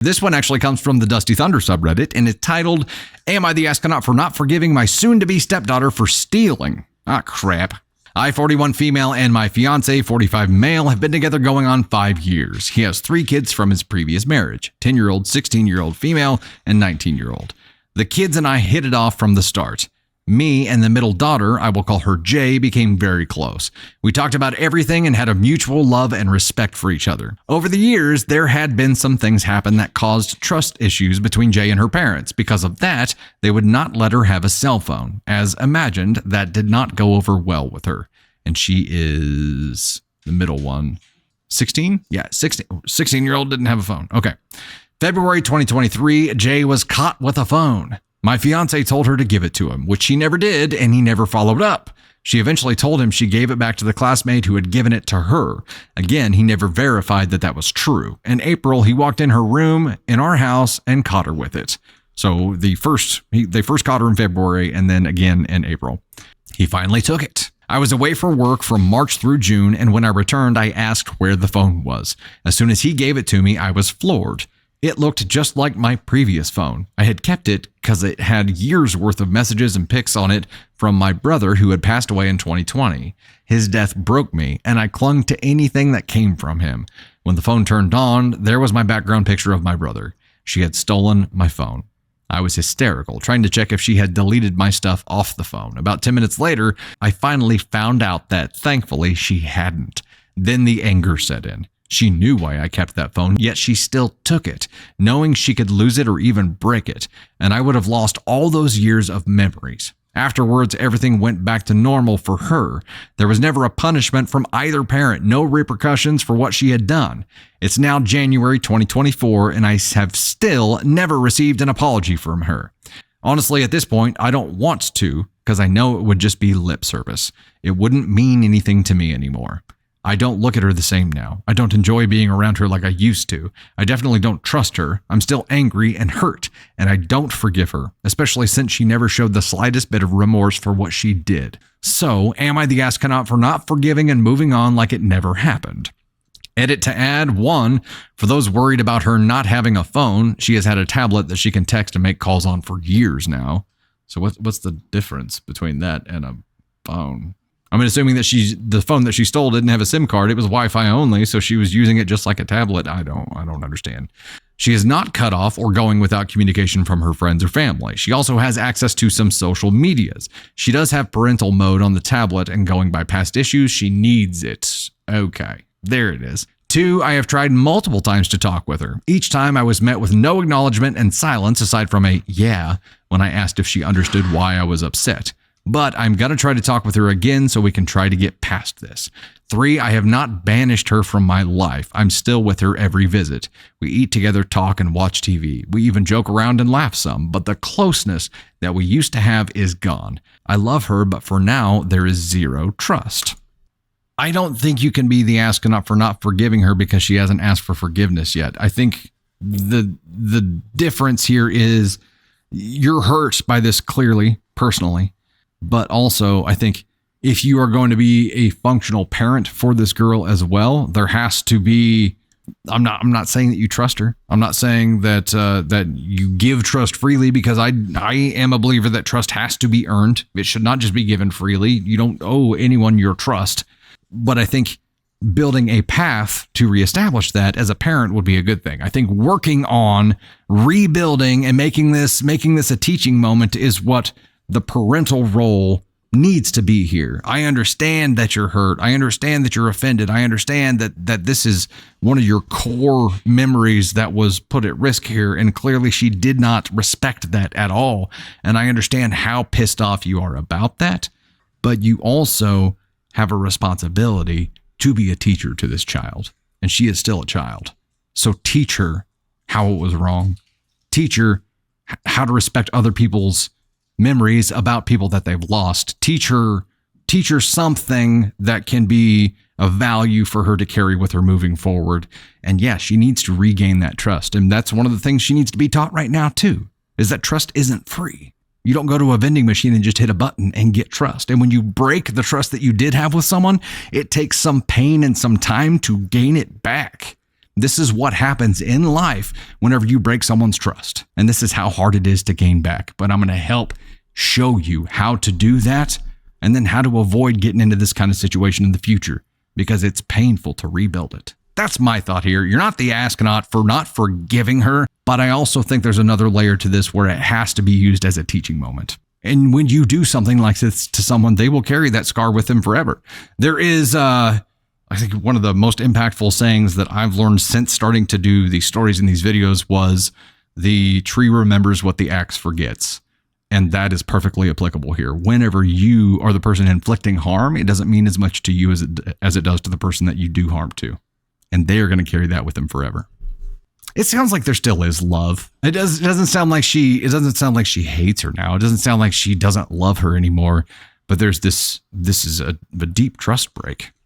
This one actually comes from the Dusty Thunder subreddit, and it's titled, Am I the Astronaut for Not Forgiving My Soon-to-Be Stepdaughter for Stealing? Ah, crap. I, 41 female, and my fiance, 45 male, have been together going on 5 years. He has 3 kids from his previous marriage, 10-year-old, 16-year-old female, and 19-year-old. The kids and I hit it off from the start. Me and the middle daughter, I will call her Jay, became very close. We talked about everything and had a mutual love and respect for each other. Over the years, there had been some things happen that caused trust issues between Jay and her parents. Because of that, they would not let her have a cell phone. As imagined, that did not go over well with her. And she is the middle one. 16? Yeah, 16. 16-year-old didn't have a phone. Okay. February 2023, Jay was caught with a phone. My fiance told her to give it to him, which she never did, and he never followed up. She eventually told him she gave it back to the classmate who had given it to her. Again, he never verified that that was true. In April, he walked in her room in our house and caught her with it. So they first caught her in February and then again in April. He finally took it. I was away for work from March through June, and when I returned, I asked where the phone was. As soon as he gave it to me, I was floored. It looked just like my previous phone. I had kept it because it had years worth of messages and pics on it from my brother who had passed away in 2020. His death broke me, and I clung to anything that came from him. When the phone turned on, there was my background picture of my brother. She had stolen my phone. I was hysterical, trying to check if she had deleted my stuff off the phone. About 10 minutes later, I finally found out that, thankfully, she hadn't. Then the anger set in. She knew why I kept that phone, yet she still took it, knowing she could lose it or even break it, and I would have lost all those years of memories. Afterwards, everything went back to normal for her. There was never a punishment from either parent, no repercussions for what she had done. It's now January 2024, and I have still never received an apology from her. Honestly, at this point, I don't want to, because I know it would just be lip service. It wouldn't mean anything to me anymore. I don't look at her the same now. I don't enjoy being around her like I used to. I definitely don't trust her. I'm still angry and hurt, and I don't forgive her, especially since she never showed the slightest bit of remorse for what she did. So, am I the astronaut for not forgiving and moving on like it never happened? Edit to add 1, for those worried about her not having a phone, she has had a tablet that she can text and make calls on for years now. So what's the difference between that and a phone? I'm assuming that the phone that she stole didn't have a SIM card. It was Wi-Fi only, so she was using it just like a tablet. I don't understand. She is not cut off or going without communication from her friends or family. She also has access to some social medias. She does have parental mode on the tablet, and going by past issues, she needs it. Okay, there it is. 2, I have tried multiple times to talk with her. Each time I was met with no acknowledgement and silence aside from a yeah when I asked if she understood why I was upset. But I'm going to try to talk with her again so we can try to get past this. 3, I have not banished her from my life. I'm still with her every visit. We eat together, talk, and watch TV. We even joke around and laugh some, but the closeness that we used to have is gone. I love her, but for now, there is zero trust. I don't think you can be the astronaut for not forgiving her because she hasn't asked for forgiveness yet. I think the difference here is you're hurt by this clearly, personally. But also, I think if you are going to be a functional parent for this girl as well, there has to be. I'm not saying that you trust her. I'm not saying that you give trust freely, because I am a believer that trust has to be earned. It should not just be given freely. You don't owe anyone your trust. But I think building a path to reestablish that as a parent would be a good thing. I think working on rebuilding and making this a teaching moment is what the parental role needs to be here. I understand that you're hurt. I understand that you're offended. I understand that this is one of your core memories that was put at risk here. And clearly she did not respect that at all. And I understand how pissed off you are about that. But you also have a responsibility to be a teacher to this child. And she is still a child. So teach her how it was wrong. Teach her how to respect other people's memories about people that they've lost. Teach her something that can be of value for her to carry with her moving forward. And yeah, she needs to regain that trust. And that's one of the things she needs to be taught right now too, is that trust isn't free. You don't go to a vending machine and just hit a button and get trust. And when you break the trust that you did have with someone, it takes some pain and some time to gain it back. This is what happens in life whenever you break someone's trust. And this is how hard it is to gain back. But I'm going to help show you how to do that and then how to avoid getting into this kind of situation in the future, because it's painful to rebuild it. That's my thought here. You're not the astronaut for not forgiving her, but I also think there's another layer to this where it has to be used as a teaching moment. And when you do something like this to someone, they will carry that scar with them forever. There is, I think one of the most impactful sayings that I've learned since starting to do these stories in these videos was, the tree remembers what the axe forgets. And that is perfectly applicable here. Whenever you are the person inflicting harm, it doesn't mean as much to you as it does to the person that you do harm to. And they are going to carry that with them forever. It sounds like there still is love. It doesn't sound like she hates her now. It doesn't sound like she doesn't love her anymore. But there's this is a deep trust break.